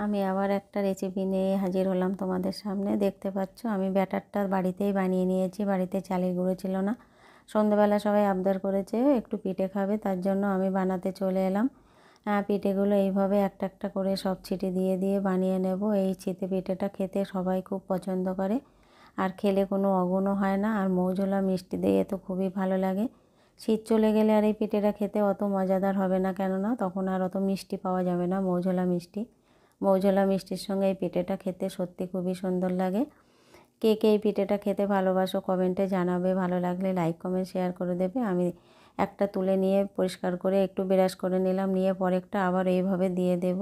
আমি আবার একটা রেসিপি নিয়ে হাজির হলাম তোমাদের সামনে। দেখতে পাচ্ছ আমি ব্যাটারটা বাড়িতেই বানিয়ে নিয়েছি। বাড়িতে চালের গুঁড়ো ছিল না। সন্ধ্যাবেলা সবাই আবদার করেছে একটু পিঠে খাবে, তার জন্য আমি বানাতে চলে এলাম। পিঠেগুলো এইভাবে একটা একটা করে সব ছিটি দিয়ে দিয়ে বানিয়ে নেব। এই চিতে পিঠেটা খেতে সবাই খুব পছন্দ করে, আর খেলে কোনো অগুণও হয় না। আর মৌঝোলা মিষ্টি দিয়ে তো খুবই ভালো লাগে। শীত চলে গেলে আর এই পিঠেটা খেতে অত মজাদার হবে না, কেননা তখন আর অত মিষ্টি পাওয়া যাবে না, মৌঝোলা মিষ্টি। মৌঝোলা মিষ্টির সঙ্গে এই পিঠেটা খেতে সত্যি খুবই সুন্দর লাগে। কে কে এই পিঠেটা খেতে ভালোবাসো কমেন্টে জানাবে। ভালো লাগলে লাইক কমেন্ট শেয়ার করে দেবে। আমি একটা তুলে নিয়ে পরিষ্কার করে একটু ব্রাশ করে নিলাম, নিয়ে পরেরটা আবার এইভাবে দিয়ে দেব।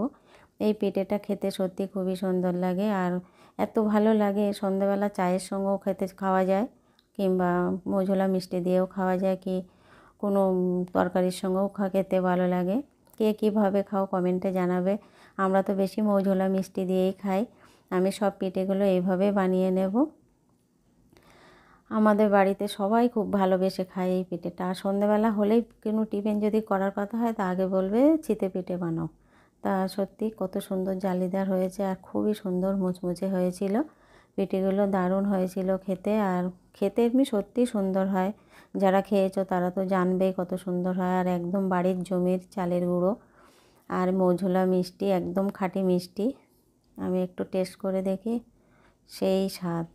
এই পিঠেটা খেতে সত্যি খুবই সুন্দর লাগে, আর এত ভালো লাগে। সন্ধ্যাবেলা চায়ের সঙ্গেও খাওয়া যায়, কিংবা মৌঝোলা মিষ্টি দিয়েও খাওয়া যায়, কি কোনো তরকারির সঙ্গেও খেতে ভালো লাগে। কে কীভাবে খাও কমেন্টে জানাবে। আমরা তো বেশি মৌঝোলা মিষ্টি দিয়েই খাই। আমি সব পিঠেগুলো এইভাবে বানিয়ে নেব। আমাদের বাড়িতে সবাই খুব ভালোবেসে খায় এই পিঠেটা। আর সন্ধ্যাবেলা হলেই কোনো টিফিন যদি করার কথা হয় তা আগে বলবে চিতে পিঠে বানাও। তা সত্যি কত সুন্দর জালিদার হয়েছে, আর খুবই সুন্দর মুচমুচে হয়েছিল। পিঠেগুলো দারুণ হয়েছিল খেতে, আর খেতে এমনি সত্যি সুন্দর হয়। যারা খেয়েছো তারা তো জানবেই কত সুন্দর হয়। আর একদম বাড়ির জমির চালের গুঁড়ো আর মৌঝোলা মিষ্টি, একদম খাঁটি মিষ্টি। আমি একটু টেস্ট করে দেখি, সেই স্বাদ।